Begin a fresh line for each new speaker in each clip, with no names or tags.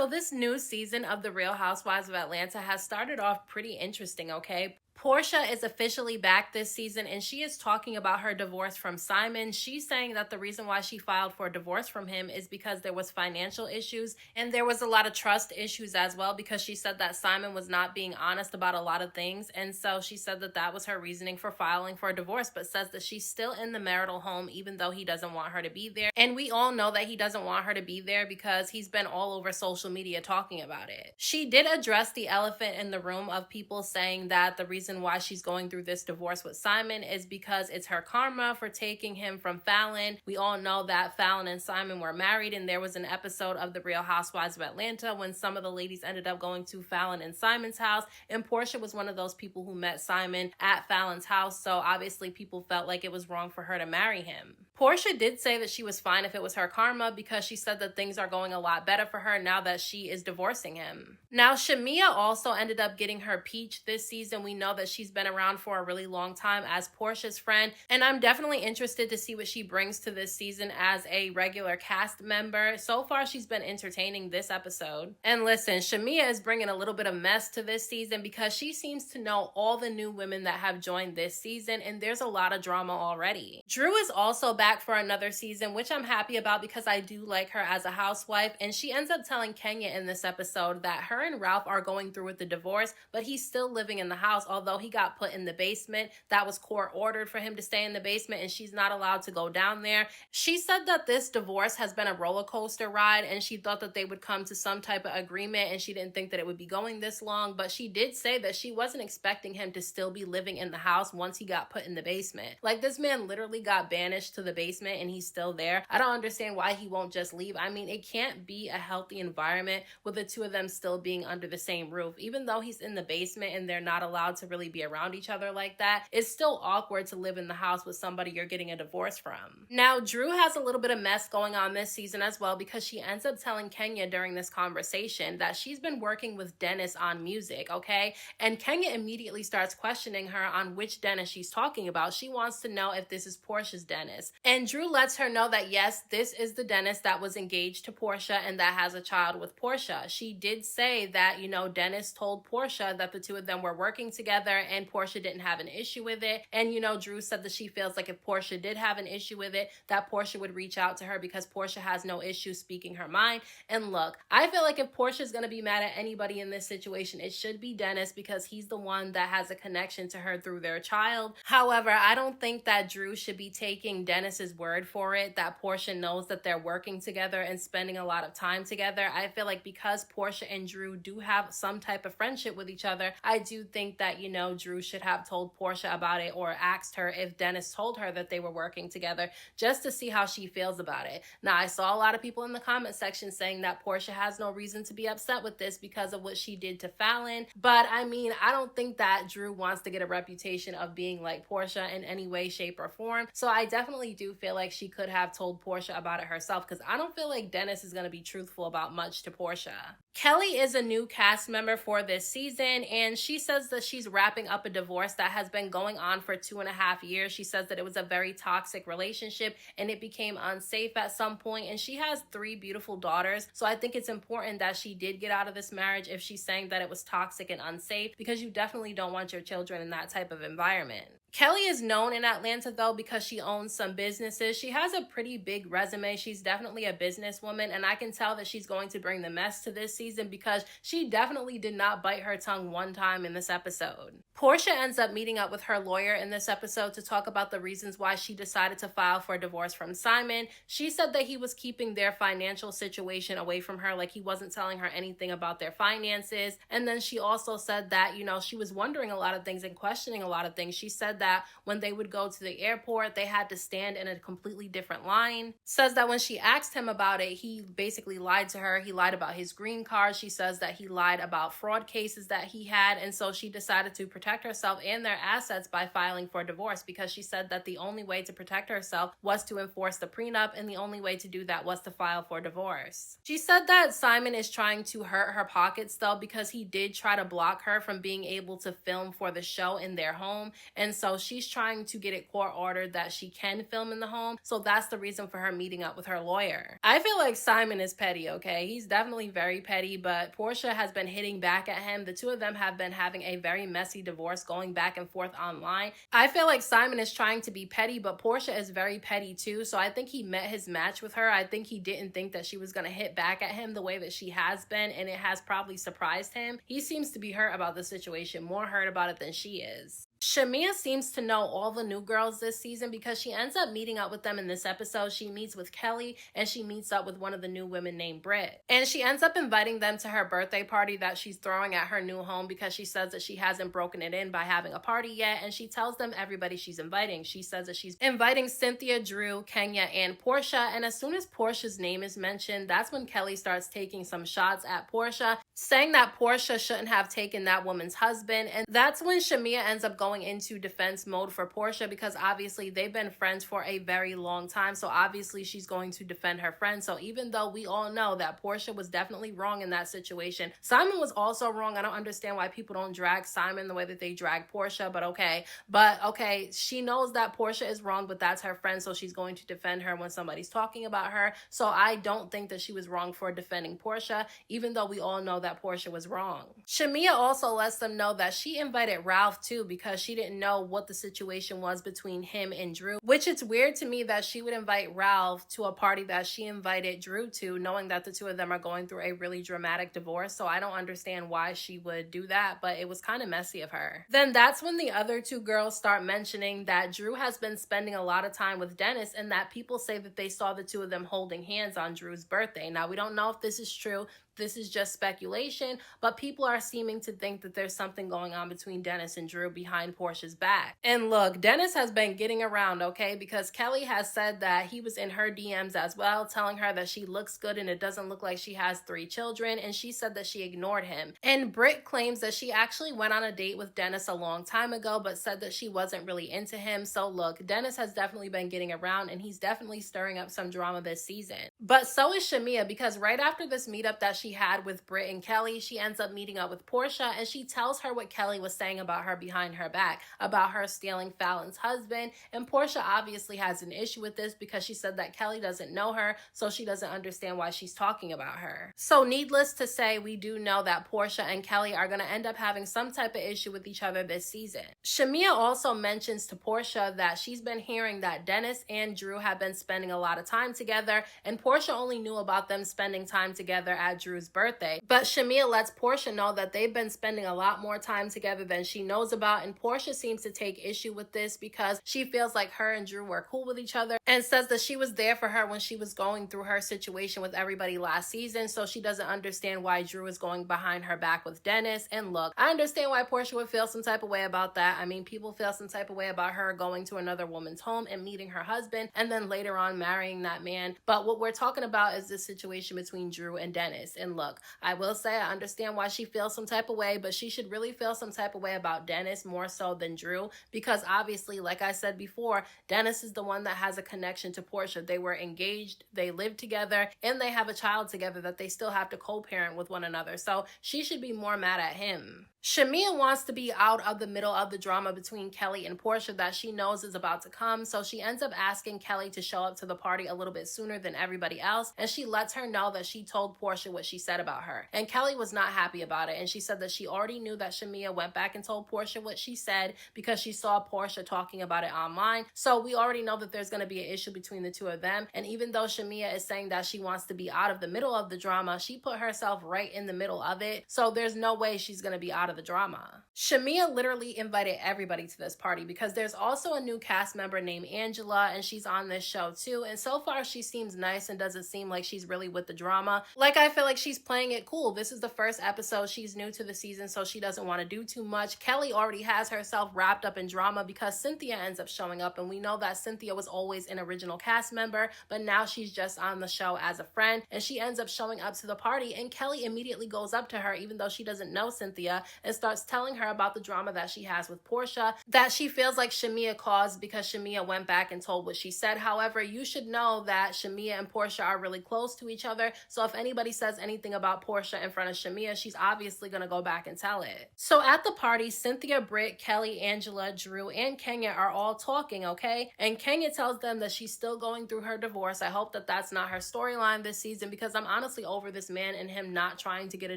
this new season of The Real Housewives of Atlanta has started off pretty interesting, okay? Porsha is officially back this season and she is talking about her divorce from Simon. She's saying that the reason why she filed for a divorce from him is because there was financial issues and there was a lot of trust issues as well, because she said that Simon was not being honest about a lot of things. And so she said that that was her reasoning for filing for a divorce, but says that she's still in the marital home even though he doesn't want her to be there. And we all know that he doesn't want her to be there because he's been all over social media talking about it. She did address the elephant in the room of people saying that the reason why she's going through this divorce with Simon is because it's her karma for taking him from Fallon. We all know that Fallon and Simon were married, and there was an episode of The Real Housewives of Atlanta when some of the ladies ended up going to Fallon and Simon's house, and Porsha was one of those people who met Simon at Fallon's house, so obviously people felt like it was wrong for her to marry him. Porsha did say that she was fine if it was her karma, because she said that things are going a lot better for her now that she is divorcing him. Now, Shamea also ended up getting her peach this season. We know that she's been around for a really long time as Porsha's friend, and I'm definitely interested to see what she brings to this season as a regular cast member. So far, she's been entertaining this episode. And listen, Shamea is bringing a little bit of mess to this season because she seems to know all the new women that have joined this season, and there's a lot of drama already. Drew is also back for another season, which I'm happy about because I do like her as a housewife, and she ends up telling Kenya in this episode that her and Ralph are going through with the divorce, but he's still living in the house, although he got put in the basement. That was court ordered for him to stay in the basement, and she's not allowed to go down there. She said that this divorce has been a roller coaster ride, and she thought that they would come to some type of agreement, and she didn't think that it would be going this long, but she did say that she wasn't expecting him to still be living in the house once he got put in the basement. Like, this man literally got banished to the basement and he's still there. I don't understand why he won't just leave. I mean, it can't be a healthy environment with the two of them still being under the same roof. Even though he's in the basement and they're not allowed to really be around each other like that, it's still awkward to live in the house with somebody you're getting a divorce from. Now, Drew has a little bit of mess going on this season as well, because she ends up telling Kenya during this conversation that she's been working with Dennis on music, okay? And Kenya immediately starts questioning her on which Dennis she's talking about. She wants to know if this is Porsha's Dennis. And Drew lets her know that yes, this is the Dennis that was engaged to Porsha and that has a child with Porsha. She did say that, Dennis told Porsha that the two of them were working together and Porsha didn't have an issue with it. And, Drew said that she feels like if Porsha did have an issue with it, that Porsha would reach out to her because Porsha has no issue speaking her mind. And look, I feel like if Porsha is going to be mad at anybody in this situation, it should be Dennis, because he's the one that has a connection to her through their child. However, I don't think that Drew should be taking Dennis's word for it that Porsha knows that they're working together and spending a lot of time together. I feel like because Porsha and Drew do have some type of friendship with each other, I do think that, Drew should have told Porsha about it or asked her if Dennis told her that they were working together, just to see how she feels about it. Now, I saw a lot of people in the comment section saying that Porsha has no reason to be upset with this because of what she did to Fallon, but I mean, I don't think that Drew wants to get a reputation of being like Porsha in any way, shape, or form, so I definitely do feel like she could have told Porsha about it herself, because I don't feel like Dennis is going to be truthful about much to Porsha. Kelly is a new cast member for this season, and she says that she's wrapping up a divorce that has been going on for 2.5 years. She says that it was a very toxic relationship and it became unsafe at some point, and she has 3 beautiful daughters, so I think it's important that she did get out of this marriage if she's saying that it was toxic and unsafe, because you definitely don't want your children in that type of environment. Kelly is known in Atlanta, though, because she owns some businesses. She has a pretty big resume. She's definitely a businesswoman, and I can tell that she's going to bring the mess to this season because she definitely did not bite her tongue one time in this episode. Porsha ends up meeting up with her lawyer in this episode to talk about the reasons why she decided to file for divorce from Simon. She said that he was keeping their financial situation away from her, like he wasn't telling her anything about their finances. And then she also said that, she was wondering a lot of things and questioning a lot of things. She said that when they would go to the airport, they had to stand in a completely different line. Says that when she asked him about it, he basically lied to her. He lied about his green card. She says that he lied about fraud cases that he had. And so she decided to protect herself and their assets by filing for divorce, because she said that the only way to protect herself was to enforce the prenup, and the only way to do that was to file for divorce. She said that Simon is trying to hurt her pockets, though, because he did try to block her from being able to film for the show in their home. And so So she's trying to get it court ordered that she can film in the home. So that's the reason for her meeting up with her lawyer. I feel like Simon is petty, okay? He's definitely very petty, but Porsha has been hitting back at him. The two of them have been having a very messy divorce going back and forth online. I feel like Simon is trying to be petty, but Porsha is very petty too. So I think he met his match with her. I think he didn't think that she was going to hit back at him the way that she has been, and it has probably surprised him. He seems to be hurt about the situation, more hurt about it than she is. Shamea seems to know all the new girls this season because she ends up meeting up with them in this episode. She meets with Kelly and she meets up with one of the new women named Britt. And she ends up inviting them to her birthday party that she's throwing at her new home because she says that she hasn't broken it in by having a party yet. And she tells them everybody she's inviting. She says that she's inviting Cynthia, Drew, Kenya, and Porsha. And as soon as Porsha's name is mentioned, that's when Kelly starts taking some shots at Porsha, saying that Porsha shouldn't have taken that woman's husband. And that's when Shamea ends up going into defense mode for Porsha because obviously they've been friends for a very long time. So obviously she's going to defend her friend. So even though we all know that Porsha was definitely wrong in that situation, Simon was also wrong. I don't understand why people don't drag Simon the way that they drag Porsha, but okay. But okay, she knows that Porsha is wrong, but that's her friend, so she's going to defend her when somebody's talking about her. So I don't think that she was wrong for defending Porsha, even though we all know that Porsha was wrong. Shamea also lets them know that she invited Ralph too because she didn't know what the situation was between him and Drew, which it's weird to me that she would invite Ralph to a party that she invited Drew to, knowing that the two of them are going through a really dramatic divorce. So I don't understand why she would do that, but it was kind of messy of her. Then that's when the other two girls start mentioning that Drew has been spending a lot of time with Dennis and that people say that they saw the two of them holding hands on Drew's birthday. Now, we don't know if this is true. This is just speculation, but people are seeming to think that there's something going on between Dennis and Drew behind Porsha's back. And look, Dennis has been getting around, okay, because Kelly has said that he was in her DMs as well, telling her that she looks good and it doesn't look like she has 3 children, and she said that she ignored him. And Britt claims that she actually went on a date with Dennis a long time ago, but said that she wasn't really into him. So look, Dennis has definitely been getting around, and he's definitely stirring up some drama this season. But so is Shamea, because right after this meetup that she had with Britt and Kelly, she ends up meeting up with Porsha, and she tells her what Kelly was saying about her behind her back, about her stealing Fallon's husband. And Porsha obviously has an issue with this because she said that Kelly doesn't know her, so she doesn't understand why she's talking about her. So needless to say, we do know that Porsha and Kelly are going to end up having some type of issue with each other this season. Shamea also mentions to Porsha that she's been hearing that Dennis and Drew have been spending a lot of time together, and Porsha only knew about them spending time together at Drew's birthday. But Shamea lets Porsha know that they've been spending a lot more time together than she knows about, and Porsha seems to take issue with this because she feels like her and Drew were cool with each other and says that she was there for her when she was going through her situation with everybody last season, so she doesn't understand why Drew is going behind her back with Dennis. And look, I understand why Porsha would feel some type of way about that. I mean, people feel some type of way about her going to another woman's home and meeting her husband and then later on marrying that man. But what we're talking about is this situation between Drew and Dennis. And look, I will say I understand why she feels some type of way, but she should really feel some type of way about Dennis more so than Drew, because obviously, like I said before, Dennis is the one that has a connection to Porsha. They were engaged, they live together, and they have a child together that they still have to co-parent with one another. So she should be more mad at him. Shamea wants to be out of the middle of the drama between Kelly and Porsha that she knows is about to come, so she ends up asking Kelly to show up to the party a little bit sooner than everybody else, and she lets her know that she told Porsha what she said about her. And Kelly was not happy about it, and she said that she already knew that Shamea went back and told Porsha what she said because she saw Porsha talking about it online, so we already know that there's going to be an issue between the two of them. And even though Shamea is saying that she wants to be out of the middle of the drama, she put herself right in the middle of it, so there's no way she's going to be out of the drama. Shamea literally invited everybody to this party because there's also a new cast member named Angela, and she's on this show too, and so far she seems nice and doesn't seem like she's really with the drama. Like, I feel like she's playing it cool. This is the first episode. She's new to the season, so she doesn't want to do too much. Kelly already has herself wrapped up in drama because Cynthia ends up showing up, and we know that Cynthia was always an original cast member, but now she's just on the show as a friend, and she ends up showing up to the party, and Kelly immediately goes up to her, even though she doesn't know Cynthia, and starts telling her about the drama that she has with Porsha, that she feels like Shamea caused because Shamea went back and told what she said. However, you should know that Shamea and Porsha are really close to each other, so if anybody says anything about Porsha in front of Shamea, she's obviously going to go back and tell it. So at the party, Cynthia, Britt, Kelly, Angela, Drew, and Kenya are all talking, okay? And Kenya tells them that she's still going through her divorce. I hope that that's not her storyline this season, because I'm honestly over this man and him not trying to get a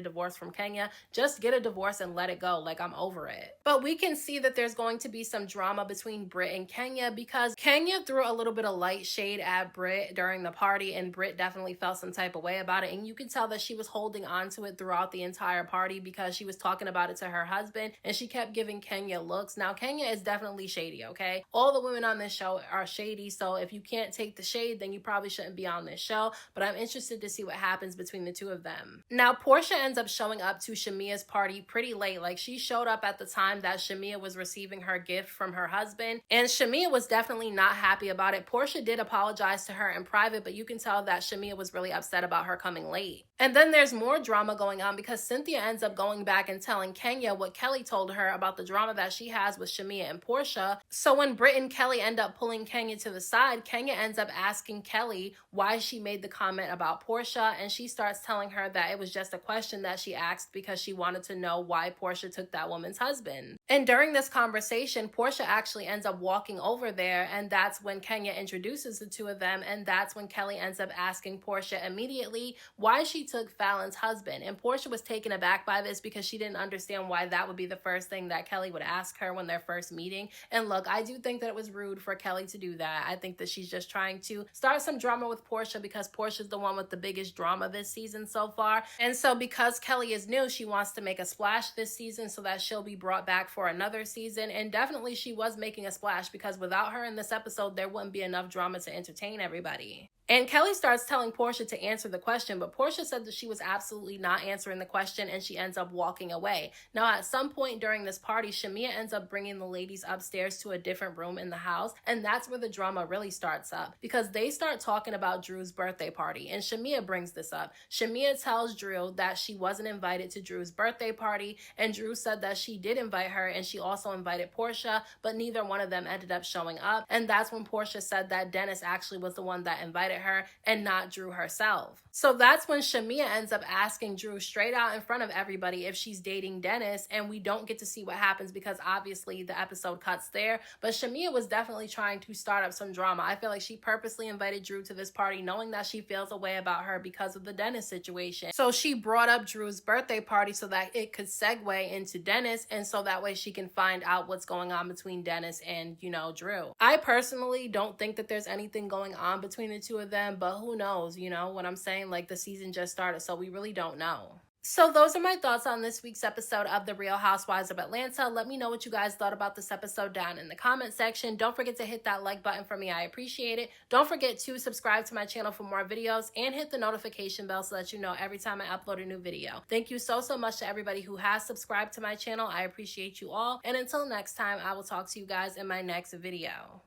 divorce from Kenya. Just get a divorce and let it go. Like, I'm over it. But we can see that there's going to be some drama between Britt and Kenya, because Kenya threw a little bit of light shade at Britt during the party, and Britt definitely felt some type of way about it. And you can tell that she was holding on to it throughout the entire party, because she was talking about it to her husband and she kept giving Kenya looks. Now, Kenya is definitely shady, okay? All the women on this show are shady, so if you can't take the shade, then you probably shouldn't be on this show. But I'm interested to see what happens between the two of them. Now, Porsha ends up showing up to Shamea's party pretty late. Like, she showed up at the time that Shamea was receiving her gift from her husband, and Shamea was definitely not happy about it. Porsha did apologize to her in private, but you can tell that Shamea was really upset about her coming late. And then there's more drama going on, because Cynthia ends up going back and telling Kenya what Kelly told her about the drama that she has with Shamea and Porsha. So when Britt and Kelly end up pulling Kenya to the side, Kenya ends up asking Kelly why she made the comment about Porsha, and she starts telling her that it was just a question that she asked because she wanted to know why Porsha took that woman's husband. And during this conversation, Porsha actually ends up walking over there, and that's when Kenya introduces the two of them, and that's when Kelly ends up asking Porsha immediately why she took Fallon's husband. And Porsha was taken aback by this because she didn't understand why that would be the first thing that Kelly would ask her when they're first meeting. And look, I do think that it was rude for Kelly to do that. I think that she's just trying to start some drama with Porsha, because Portia's the one with the biggest drama this season so far. And so because Kelly is new, she wants to make a splash this season so that she'll be brought back for another season. And definitely she was making a splash, because without her in this episode, there wouldn't be enough drama to entertain everybody. And Kelly starts telling Porsha to answer the question, but Porsha said that she was absolutely not answering the question, and she ends up walking away. Now, at some point during this party, Shamea ends up bringing the ladies upstairs to a different room in the house, and that's where the drama really starts up, because they start talking about Drew's birthday party, and Shamea brings this up. Shamea tells Drew that she wasn't invited to Drew's birthday party, and Drew said that she did invite her, and she also invited Porsha, but neither one of them ended up showing up. And that's when Porsha said that Dennis actually was the one that invited her and not Drew herself. So that's when Shamea ends up asking Drew straight out in front of everybody if she's dating Dennis, and we don't get to see what happens because obviously the episode cuts there. But Shamea was definitely trying to start up some drama. I feel like she purposely invited Drew to this party knowing that she feels a way about her because of the Dennis situation. So she brought up Drew's birthday party so that it could segue into Dennis, and so that way she can find out what's going on between Dennis and, Drew. I personally don't think that there's anything going on between the two of them, but who knows, what I'm saying? Like, the season just started, so we really don't know. So those are my thoughts on this week's episode of The Real Housewives of Atlanta. Let me know what you guys thought about this episode down in the comment section. Don't forget to hit that like button for me. I appreciate it. Don't forget to subscribe to my channel for more videos and hit the notification bell so that you know every time I upload a new video. Thank you so much to everybody who has subscribed to my channel. I appreciate you all. And until next time, I will talk to you guys in my next video.